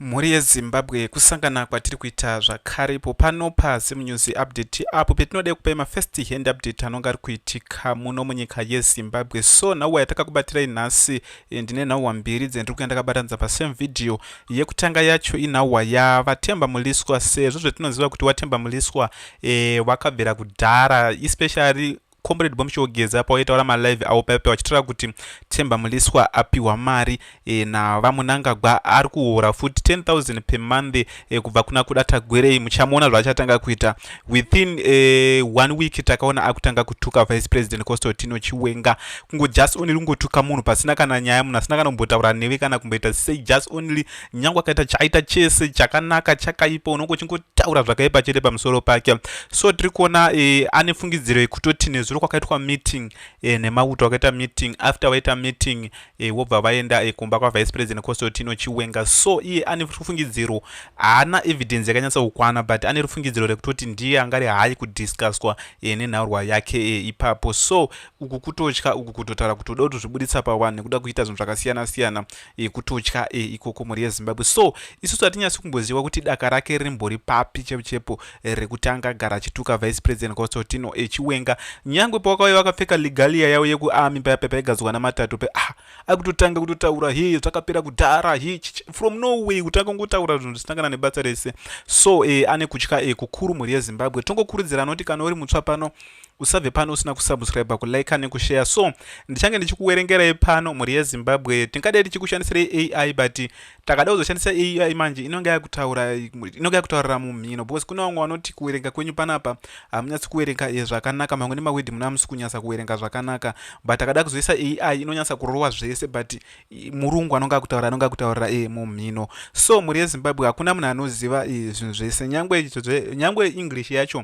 Mhuri yeZimbabwe kusangana kwatiri kuita zvakarepo panopa semunews update apo petinoda kupai mafirst hand update anonga ari kuitika muno munyika yeZimbabwe. So nhauwa yatakakubatirai nhasi ndine nhauwa mbiri dzendiri kuenda ndakabatanidza pasame video. Yekutanga yacho inhauwa yavatemba muliswa, sezvo zvetinoziva kuti watemba muliswa wakabvira kudhara, especially comrade bomushogeza pawaitaura malive avo paipa vachitaura kuti temba muliswa apiwa mari navamunangagwa ari kuhora futi 10,000 per month kubva kuna kudata gwerei. Muchamuona zvaachatanga kuita within 1 week. Takaona akutanga kutuka vice president Constantino Chiwenga, kungo just only kungotuka munhu pasina kana nyaya, munhu asina kana kumbotaura neve kana kumboita sei, just only nyange akaita chaita chese chakanaka chakaipa unongo chingotaura zvakaipa chete pamusoro pake. So tiri kuona ane fungidziro yekutoti nezuro kwakaitwa meeting nemauto wakaita meeting, after waita meeting wobva vaenda kumba kwa vice president Constantino Chiwenga. So iye ane rufungidziro, haana evidence yakanyatsa kukwana, but ane rufungidziro rekutoti ndiye angari hai kudiscusswa nenhaurwa yake ipapo. So uku kutotya, uku kutotaura kuti uda kutozvibuditsa pawanhu nekuda kuita zvinhu zvakasiyana siyana, kutotya ikoko mhuri yeZimbabwe. So isusu hatinyatsi kumboziva kuti daka rake rimbori papi chepo rekuti angagara achituka vice president Constantino Chiwenga. Nyangwe pawakauya vakapfeka legalia yavo yekuarmy paya paigadzwa namatatu pe akutotanga kutotaura he zvakapera kudhara he from nowhere kutanga kungotaura zvinhu zvisangana nebasa rese. So ane kutya kukuru mhuri yeZimbabwe. Tongokurudzira noti kana uri mutsva pano usabve pano usina kusubscribe, kulike nekushare. So ndichange ndichikuwerengerai pano mhuri yeZimbabwe. Tingadai tichikushandisira AI, but takada kuzoshandisa AI manje inonga yakutaurira mumhino, because kuna vamwe vanoti kuwerenga kwenyu panapa hamunyatsi kuwerenga zvakanaka, mamwe nemawedhi muna musi kunyatsa kuwerenga zvakanaka, but takada kuzoisa AI inonyatsa kurova zvese, but murungu anonga akutaurira mumhino. So mhuri yeZimbabwe hakuna munhu anoziva zvinhu zvese, nyangwe English yacho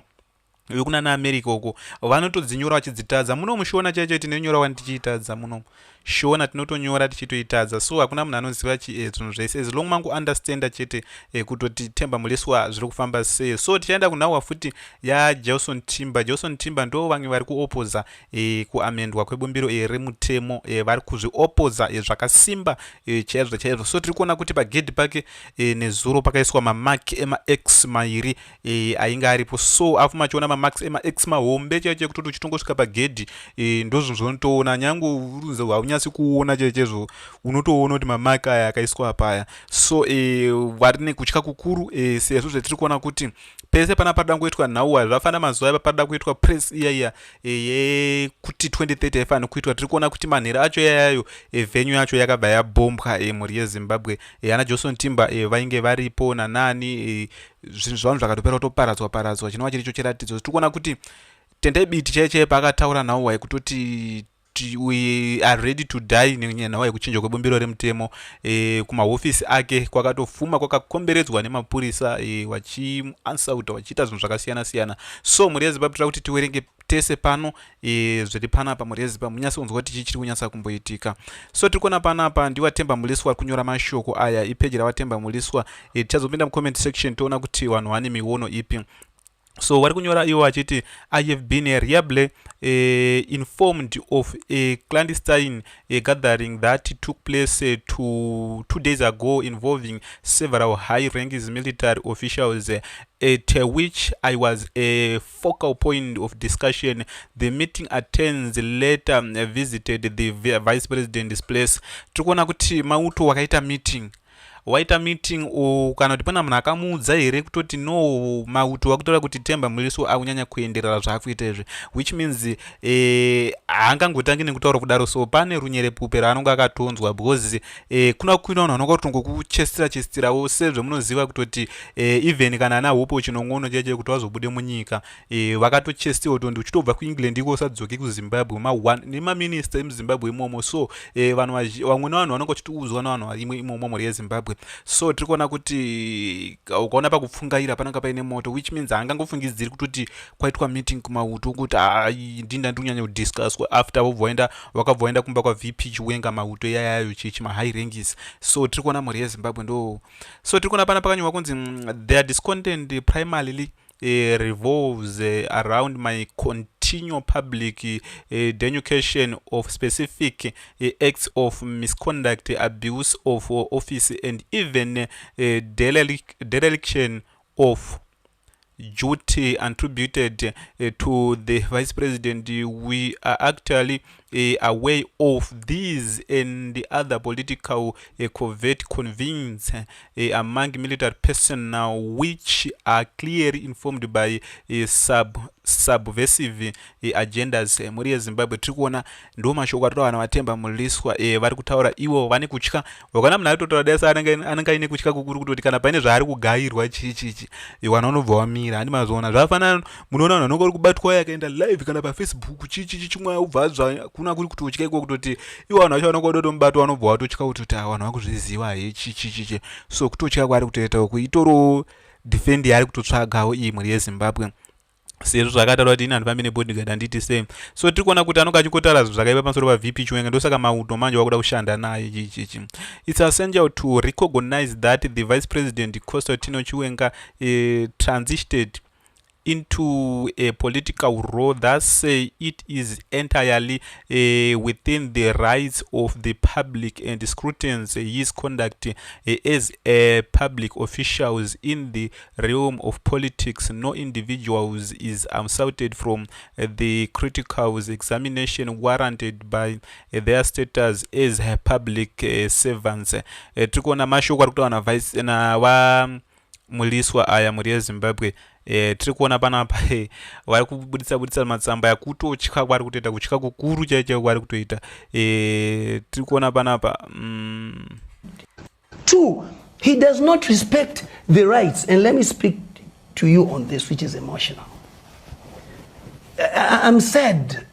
yokuna naAmerica uko vanotodzinyora vachidzitadza. Munomushiona chaicho tinonyora wandichiitadza, munoshiona tinotonyora tichitoitadza. So hakuna munhu anoziva zvinhu zvese, as long mangu understanda chete kutoti temba muliswa zviri kufamba sei. So tichaenda kunhauwa futi yaJason Timber ndo vamwe vari kuopoza kuamendwa kwebumbiro remutemo, vari kuzviopoza zvakasimba chaizvo. So tiri kuona kuti pagedhi pake nezuro pakaiswa mamaki emax mairi ainge aripo. So afu machiona mamax emax mahombe chaicho kutoti uchitongosvika pagedhi ndozvinhu zvaunotoona, nyange haunyatsi kuona chaizvo unotoona kuti mamaki aya akaiswa paya. So vari nekutya kukuru sezvo zvetiri kuona kuti pese pana pada kuitwa nhauwa zvafana mazuva aya pada kuitwa press iya yekuti 2030 yaifana kuitwa. Tiri kuona kuti manhero acho yayo venue yacho yakabva yabombwa mhuri yeZimbabwe. Ana Jason Timber vainge varipo nanani, zvinhu zvavanhu zvakatopera kutoparadzwa chinova chiricho chiratidzo. Tiri kuona kuti tendai biti chaichai paakataura nhauwa yekutoti we are ready to die nenhauwa yekuchinjwa kwebumbiro remutemo. Kumahofisi ake kwakatofuma kwakakomberedzwa nemapurisa vachiansauta vachiita zvinhu zvakasiyana siyana. So mhuri yeZimbabwe tira kuti tiwerenge tese pano zviri panapa mhuri yeZimbabwe munyatsa kunzwa kuti chii chiri kunyatsa kumboitika. So tiri kuona panapa ndiwatemba muliswa ari kunyora mashoko aya, ipeji ravatemba muliswa. Tichazopinda mucomment section toona kuti vanhu vane miono ipi. So vari kunyora iwo vachiti I have been reliably informed of a clandestine gathering that took place 2 days ago involving several high-ranking military officials, at which I was a focal point of discussion. The meeting attends later visited the vice president's place. Tikuona kuti mauto wakaita meeting kana kuti pana munhu akamuudza here kutoti no mauto wakutora kuti temba muliswa akunyanya kuenderera zvaakuita izvi, which means haangangotangi nekutaura kudaro. So pane runyerepupe raanonga akatonzwa, because kuna kuina vanhu vanonga kutongokuchesitirawo sezvo munoziva kutoti even kana ana hopo chinongono chaiche kuti vazobude munyika vakatochestiwa tondi uchitobva kuEngland iko usadzoke kuZimbabwe nemaminista emuZimbabwe imomo. So vamwe nevanhu vanonga vachitiudzwa navanhu varimwe imomo mhuri yeZimbabwe. So tiri kuona kuti ukaona pakupfungaira pananga paine moto, which means haangangofungidziri kutoti kwaitwa meeting kumauto kuti ndinda ndikunyanya kudiscusswa after wakabva waenda kumba kwa VP Chiwenga mauto yayayo chichi mahigh rankings. So tiri kuona mhuri yeZimbabwe ndo. So tiri kuona pana pakanyorwa kunzi their discontent primarily revolves around my continual public denunciation of specific acts of misconduct, abuse of office, and even dereliction of duty attributed to the vice president. We are actually aware of these and the other political covert convenes among military personnel, which are clearly informed by subversive agendas. Muri yeZimbabwe tiri kuona ndo mashoko atota vanhu vatemba muliswa vari kutaura ivo vane kutya. Wakana munhu ari kutotaura dai anenge aine kutya kukuru kutoti kana paine zvaari kugairwa chichichi wana unobva wamira. Handi mazoona zvafanana munoona vanhu vanenge vari kubatwa yakaenda live kana paFacebook chichichi chimwe ubvadzva kuna kuri kutotya iko kutoti ivo vanhu vacho vanenge vadoto mubato vanobva watotya kutoti vanhu vakuzviziva he chichichi. So kutotya kwari kutoita uku itoro defend yari kutotsvagawo iyi mhuri yeZimbabwe sezvo zvakataura kuti ini handifambi nebodyguard handiti same. So tiri kuona kuti anonga achikotaura zvakaipa pamusoro paVP Chiwenga, ndosaka mauto manje wakuda kushanda naye chichichi. It's essential to recognize that the vice president Constantino Chiwenga transited into a political role, thus it is entirely within the rights of the public and scrutinize his conduct as a public officials in the realm of politics. No individuals is absolted from the critical examination warranted by their status as public servants. Tikona mashoko ari kutaura na vice na wa muliswa aya muri yeZimbabwe. Tiri kuona panapa vari kubuditsa matsamba yakutotya kwari kutoita kutya kukuru chaicho kwari kutoita. Tiri kuona panapa 2, he does not respect the rights, and let me speak to you on this, which is emotional. I'm sad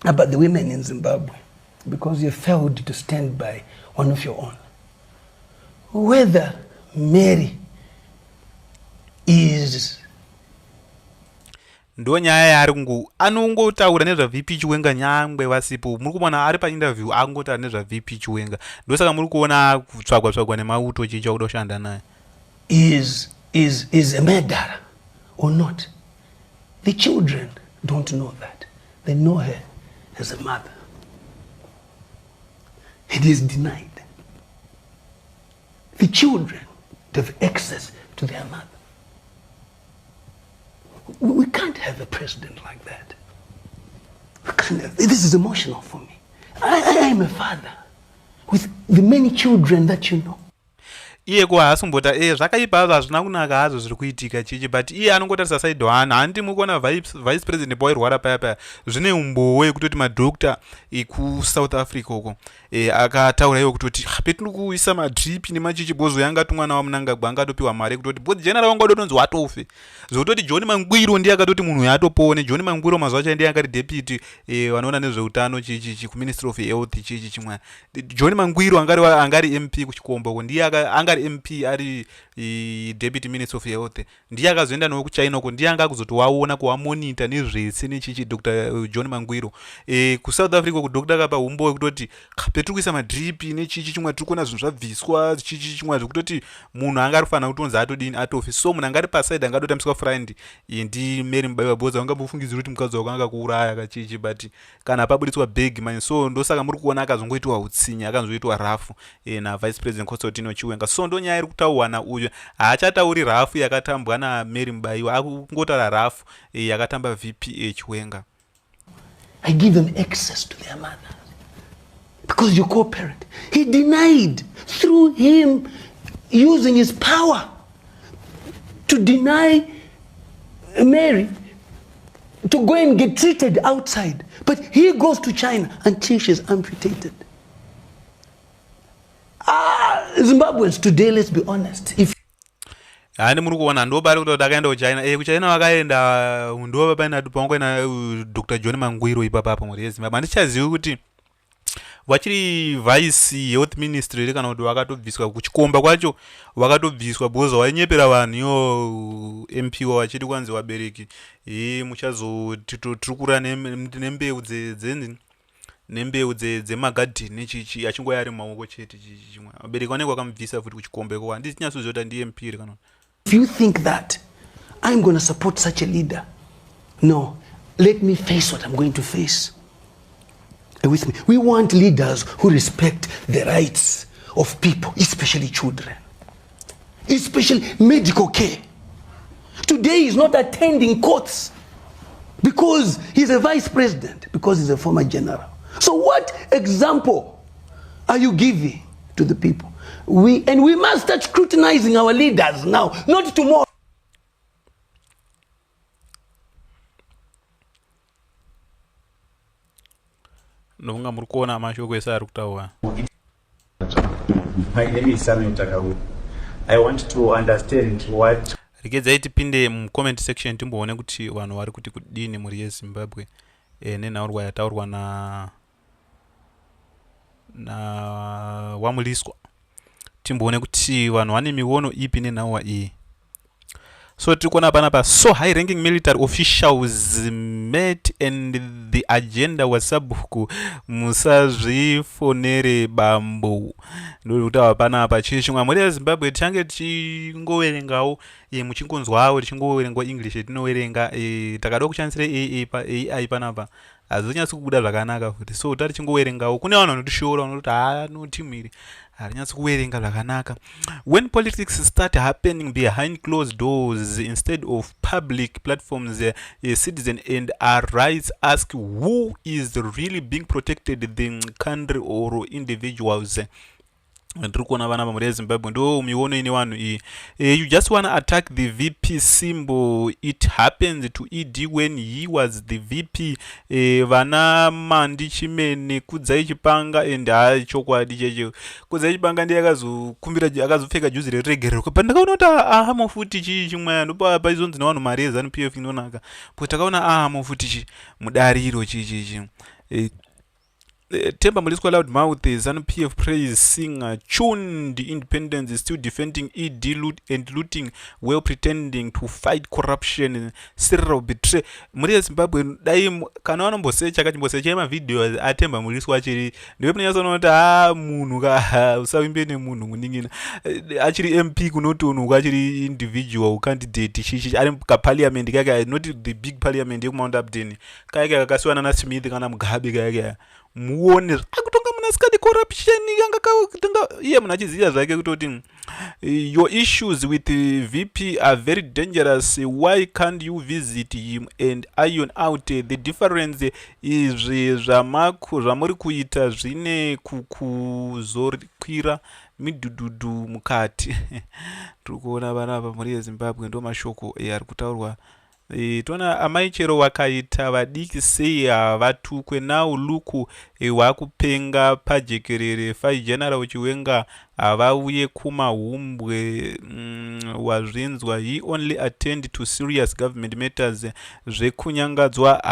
about the women in Zimbabwe because you failed to stand by one of your own. Whether Mary is ndo nyaya yaari anongotaura nezvaVP Chiwenga nyangwe vasipo. Muri kuona ari painterview angotaura nezvaVP Chiwenga, ndosaka muri kuona kutsvagwa nemauto chicha kuda kushanda naye. Is a murderer or not? The children don't know that. They know her as a mother. It is denied. The children have access to their mother. We can't have a president like that. This is emotional for me. I am a father with the many children that you know. Iye ko haasimbota zvakaipa hazvo hazvina kunaka hazvo zviri kuitika chichi, but iye anongotarisa side one. Handi mukuona vice president pairwara paya zvine umbowe kutoti madhokta kuSouth Africa uko akataura iwo kutoti petiri kuisa madrip nemachichi bozo yanga tumwana waMnangagwa angatopiwa mari kutoti both general wanga dotonzi watofe zvototi John Mangwiro ndiye akatoti munhu yatopone. John Mangwiro mazuva acho ndiye angari deputy vanoona nezveutano chichi ku Ministry of Health chichi chimwe. John Mangwiro angari MP kuchikombo ndiye angari MP ari deputy minister of health, ndiye akazoenda nawo kuChina uko, ndiye anga kuzotowaona kuwamonita nezvese nechichi Dr. John Mangwiro. kuSouth Africa ku Dr. kapa umbo kutoti petiri kuisa madrip nechichi chimwe tiri kuona zvinhu zvabviswa chichi chimwe zvekutoti munhu angarifanira kutonzi atodini atofi. So munhu angari paside angadotamiswa friend ndi Mary Mubaiwa Bhodza ungambofungidzira kuti mukadzi wako anga kuuraya kachichi, but kana pabuditswa big man. So ndosaka muri kuona akazongoitwa utsinya, akanzoitwa rafu na vice president Constantino Chiwenga. So ndo nyaya iri kutaurwa nauyo, haachatauri rafu yakatambwa naMary Mubaiwa, akungotaura rafu yakatamba VP Chiwenga. I give them access to their mother because you co-parent. He denied through him using his power to deny Mary to go and get treated outside, but he goes to China until she's amputated. Zimbabweans today, let's be honest, if handi muri kuona ndo bari kuti akaenda kuChina kuChina vakaenda ndo paina pangoina Dr. John Mangwiro ipapo muri yeZimbabwe. Handichazivi kuti vachiri vice health ministry kana kuti vakatobviswa kuchikomba kwacho, vakatobviswa because wainyepera vanhu iyo MP wachiti kwanzi vabereki muchazotirikurira nembeu dzemagadhini nechichi achingoya ari mumaoko chete chichi chimwe. Vabereki vanenge vakamubvisa futi kuchikombeko. Handisi chinyatsoziva ndi MP kana. If you think that I'm going to support such a leader, no. let me face what I'm going to face. Are you with me? We want leaders who respect the rights of people, especially children, especially medical care. Today he's not attending courts because he's a vice president, because he's a former general. So what example are you giving to the people? We must start scrutinizing our leaders now, not tomorrow. Ndonga muri kuona mashoko ese ari kutaura. My name is Samuel Takawu. I want to understand what Regedzai tipinde mucomment section timboone kuti vanhu vari kuti kudini muri yeZimbabwe nenhaurwa yataurwa na Wamuliswa. Timboone kuti vanhu vane miono ipi nenhauwa iyi. So tiri kuona panapa, so high ranking military officials met and the agenda was sabhuku musazvifonere bambo. Ndiri kutaura panapa chii chimwe muri yeZimbabwe tichange tichingoverengawo muchingonzwawo tichingoverengawo English tinoverenga takada kushandisira AI panapa hazvinyatsi kubuda zvakanaka futi. So tari chingoverengawo kune vanhu vanotishoora vanoti notimiri harinyatsi kuverenga zvakanaka. When politics start happening behind closed doors instead of public platforms, citizen and our rights ask who is really being protected, the country or individuals. Ndiri kuona vanapa muri yeZimbabwe ndo miono ine vanhu iyi. You just want to attack the VP symbol. It happened to ED when he was the VP. Vana Mandi Chimene kudzai chipanga and chokwadi cheche. Kudzai chipanga ndiye akazokumbira akazopfeka juzi reregerero. Pandakaona kuti ahamo futi chimwe ndopa paizonzi navanhu mari yeZANU-PF inonaka. Kuti takaona ahamo futi mudariro chichi. Temba Muliswa loud mouth, ZANU-PF praise singer tuned independence still defending ED and looting while pretending to fight corruption. Serial betray. Muri yeZimbabwe dai kana vanombosecha kachimbosecha mavideo aTemba Muliswa achiri ndiwe panyasoona munhu ka usavimbe nemunhu kuningina achiri MP kunotonhuka achiri individual candidate chichi ari kaparliament kaka not the big parliament yekumount Upton kaka kakasiwana naSmith kana Mugabe kaka muone akutonga munasikadi corruption yanga iye munachiziva zvake kutoti your issues with the VP are very dangerous. Why can't you visit him and iron out the difference? Izvi zvamuri kuita zvine kukuzorikwira midhudhudhu mukati. Tiri kuona vanapa muri yeZimbabwe ndo mashoko ari kutaurwa. Tona amaichero wakaita vadiki sei havatukwe now luku wakupenga pajekerere fai general Chiwenga havauye kumahumbwe wazvinzwa. He only attend to serious government matters. Zvekunyangadzwa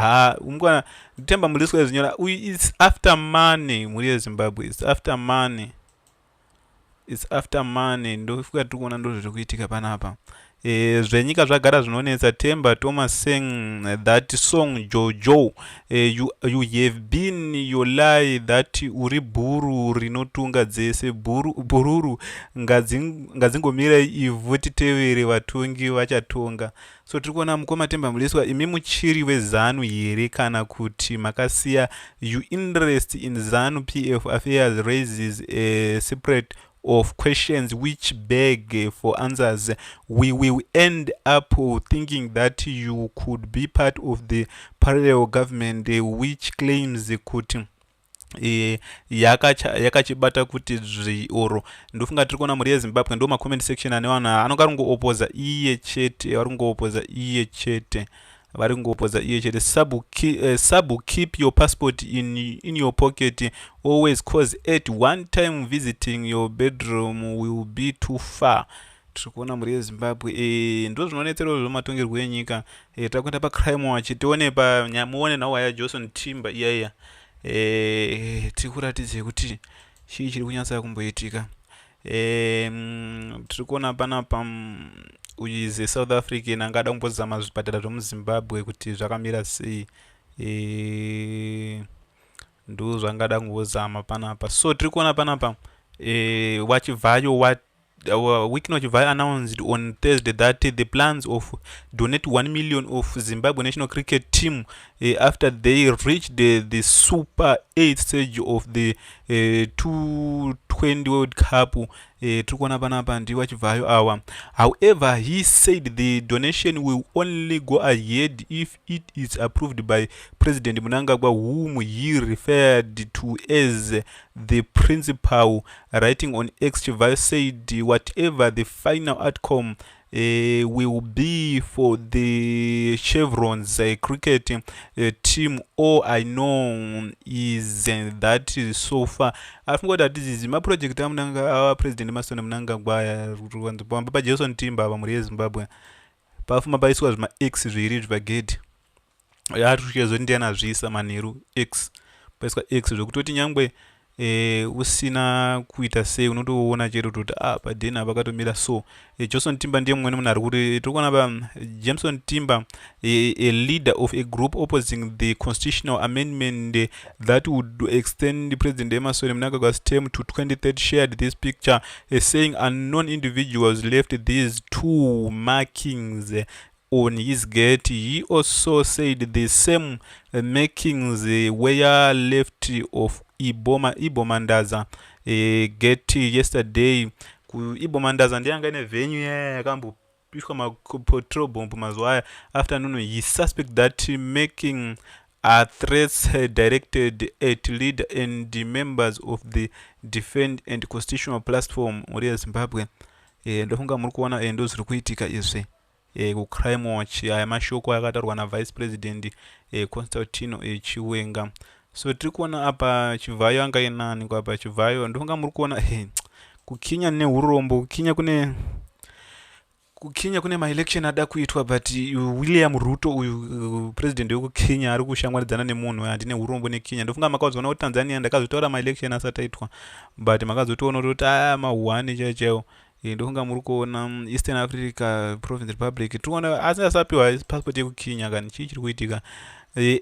umwana Temba Muliswa zinyora it's after money muri yeZimbabwe. It's after money. It's after money. Ndofuka tiri kuona ndo zviri kuitika panapa. Zvenyika zvagara zvinonetsa. Temba Thomas sang that song Jojo. You have been your lie that uri bhuru rinotunga dzese bhururu ngadzingomira ivhu titevere vatongi vachatonga. So tiri kuona mukoma Temba Muliswa imi muchiri weZANU here kana kuti makasiya you interest in ZANU-PF affairs raises a separate of questions which beg for answers. We will end up thinking that you could be part of the parallel government which claims kuti yakachibata kuti zvioro. Ndofunga tiri kuona muri yeZimbabwe ndo macomment section ane vanhu anonga ringoopposa iye chete varingoopposa iye chete varingoopposa iye chete. Sabu keep your passport in your pocket always, cause at one time visiting your bedroom will be too far. Tiri kuona muri yeZimbabwe ndo zvinonetsero zvomatongerwo enyika. Takuenda pacrime watch tione muone nhauwa yaJohn Timber iyaiya. Tiri kuratidze kuti chii chiri kunyatsa kumboitika. Tiri kuona panapa uyize South African angada kumbozama zvipatara zvomuZimbabwe kuti zvakamira sei. Ndo zvangada kumbozama panapa. So tiri kuona panapa wachibvayo our Wicknow Chivayo announced on Thursday that the plans of donate 1 million of Zimbabwe national cricket team after they reached the Super 8 stage of the 220 World Cup. However, he said the donation will only go ahead if it is approved by President Mnangagwa, whom he referred to as the principal. Writing on X, Chivayo said whatever the final outcome will be for the Chevrons cricket team, all I know is that so far I've got that this is my project. Our president Emerson Mnangagwa Papa Jason Timba abamuri Zimbabwe pafuma paiswa zvima X zviri zvibagedhi yari kuchezondiana zvisa manheru X paiswa X zvokutoti nyangwe usina kuita sei unotoona chero kuti padhena pakatomira so. Jason Timba ndiye mumwe munhu ari kuti tiri kuona pa Jameson Timba, a leader of a group opposing the constitutional amendment that would extend President Emerson Mnangagwa's term to 2030, shared this picture saying unknown individuals left these two markings on his gate. He also said the same markings were left of Ibomandaza gate yesterday. Ku Ibomandaza ndiye anga ine venue yakambopishwa mapetrol bomb mazuva aya afternoon. He suspect that making threats directed at leader and members of the Defend and Constitutional Platform muri Zimbabwe. Ndofunga muri kuona ndo zviri kuitika izvi ku Crime Watch. Aya mashoko akatarwa na Vice President Constantino Chiwenga. So tiri kuona apa Chivayo anga inani kwa apa Chivayo ndofunga muri kuona kukinya neurombo kukinya kune ma-election ada kuitwa, but William Ruto uyu president weku Kenya ari kushangwaridzana nemunhu andine urombo neKenya. Ndofunga makazoona kuti Tanzania ndakazotaura ma-election asati aitwa, but makazotoona kuti ma-1 chaiwo. Ndofunga muri kuona Eastern Africa Province Republic tikuona asapiwa passport yeku Kenya kani chii chiri kuitika.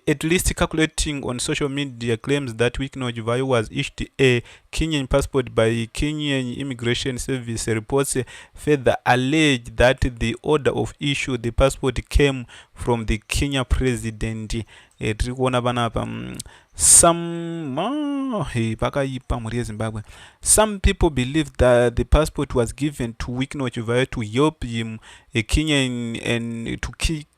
At least calculating on social media claims that Wicknow Chivayo was issued a Kenyan passport by Kenyan Immigration Service. Reports further allege that the order of issue the passport came from the Kenya president. Tiri kuona panapa some people believe that the passport was given to Wicknow Chivayo to help him a Kenyan and to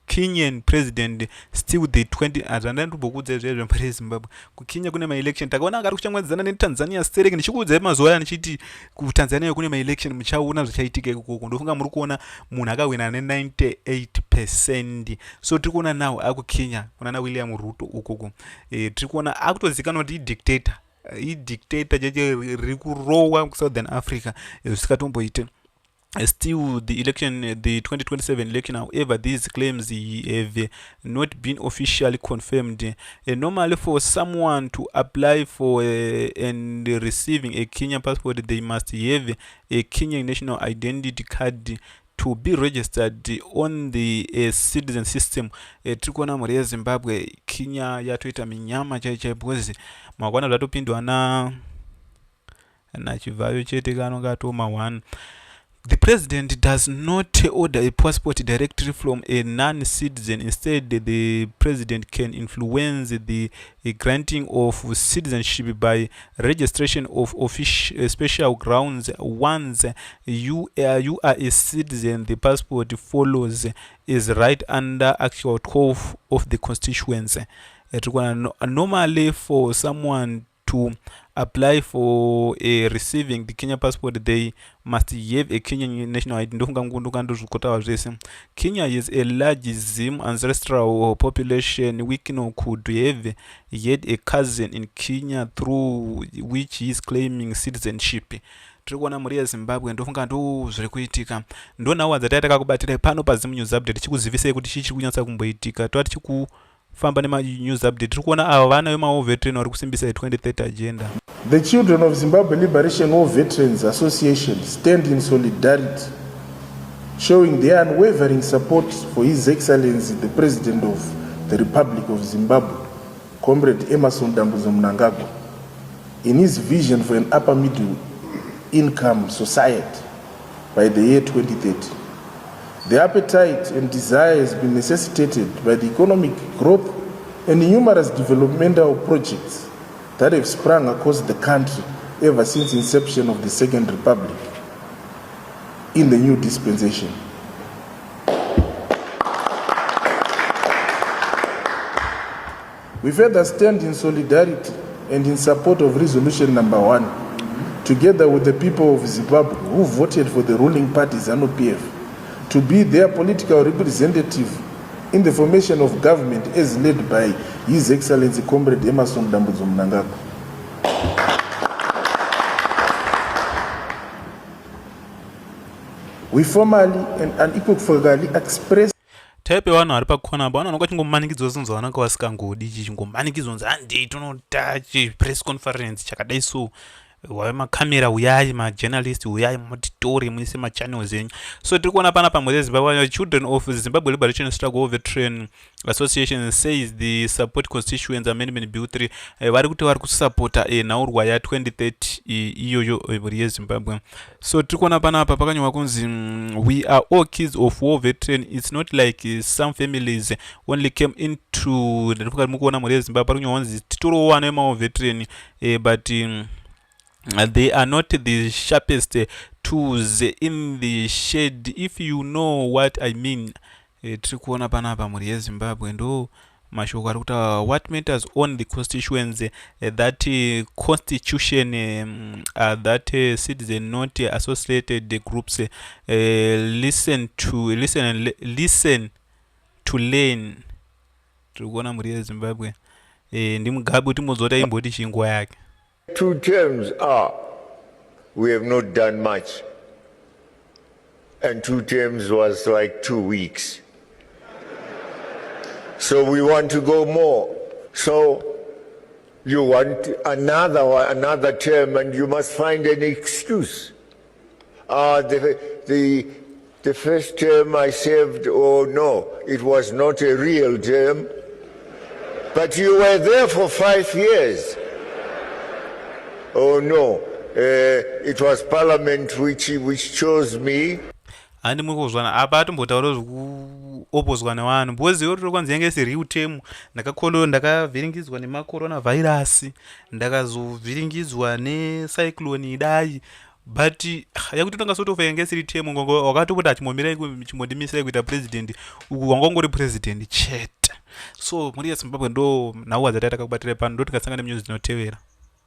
Kenyan president still the 20 azandandobokudza izvezvo muri Zimbabwe. Kukinya kune ma-election takaona akari kuchangwadzana neTanzania stereke. Ndichikuudza mazuva aya ndichiti kuTanzania kune ma-election muchaona zvichaitika ikoko. Ndofunga muri kuona munhu akawina ne98%. So tiri kuona nawo akukenya kuna na William Ruto ukoko. Tiri kuona akutozikanwa kuti idictator cheche riri kurowa kuSouthern Africa zvisikatomboite. Still the 2027 election, however, these claims have not been officially confirmed. Normally for someone to apply for and receiving a Kenyan passport, they must have a Kenyan national identity card to be registered on the citizen system. Tikuona muri Zimbabwe Kenya yatoita minyama chaichaipozi makwana zvatopindwa na Chivayo chete kanonga atoma 1. The president does not order a passport directly from a non-citizen. Instead, the president can influence the granting of citizenship by registration of special grounds. Once you are a citizen, the passport follows is right under Article 12 of the Constitution. Normally, for someone to apply for receiving the Kenya passport, they must have a Kenyan national identity. Kenya is a large Zim ancestral population. Wicknow could have yet a cousin in Kenya through which he is claiming citizenship. Tirikuona muri Zimbabwe ndofunga ndo zviri kuitika. Ndonawo dzataita kubatira pano paZim News Update chikuzivisei kuti chichi kunyatsa kumboitika. Twati famba nema news update tiri kuona ava vana vemawo veteran vari kusimbisa 2030 agenda. The Children of Zimbabwe Liberation War Veterans Association stand in solidarity, showing their unwavering support for His Excellency the President of the Republic of Zimbabwe, Comrade Emerson Mnangagwa, in his vision for an upper middle income society by the year 2030. The appetite and desire has been necessitated by the economic growth and numerous developmental projects that have sprung across the country ever since inception of the Second Republic in the new dispensation. We further stand in solidarity and in support of resolution number 1, together with the people of Zimbabwe who voted for the ruling party ZANU-PF to be their political representative in the formation of government as led by His Excellency Comrade Emmerson Dambudzo Mnangagwa. We formally and unequivocally express type vanhu vari pakona amba vanooneka chingomanikidzwa sinzi vananga vasikangodi ichi chingomanikidzwa nzi handei tonoda press conference chakadai so wave makamera uyai majournalist uyai mutitori muise machannels enyu. So tiri kuona pana pamwe zezimbabwe children of Zimbabwe Liberation Struggle Veteran Association says the support constituents amendment bill 3 vari kuti vari kusapota nhaurwa ya 2030 iyoyo mhuri yezimbabwe. So tiri kuona panapa pakanyorwa kunzi we are all kids of war veteran, it's not like some families only came into mukuona mhuri yezimbabwe pari kunyorwa kunzi titorowo vana vemao veteran but they are not the sharpest tools in the shed, if you know what I mean. Tiri kuona panapa mhuri yezimbabwe ndo mashoko ari kuti what matters on the constituents that constitution that citizen not associated groups listen to learn. Tiri kuona mhuri yezimbabwe ndi mugabe kuti muzota imboti chingwa yake. 2 terms are, we have not done much. And 2 terms was like 2 weeks. So we want to go more. So you want another term and you must find an excuse. The first term I served, oh no, it was not a real term. But you were there for 5 years. Oh no, it was Parliament which chose me. Handi mukuzwana apa atombotaura zvekuopozwa nevanhu because iwo tiri kwanzi yange siri utemu ndakavhiringidzwa nemacorona virus ndakazovhiringidzwa necyclone idai but yakuti tongasotofa yange siri temu ngongo wakatokuti achimomira chimondimisa kuita president uku wangongori president chete. So muri yezimbabwe ndo nhau wadzataita kubatira pano ndo tikasangana nemunyuzi dzinotevera.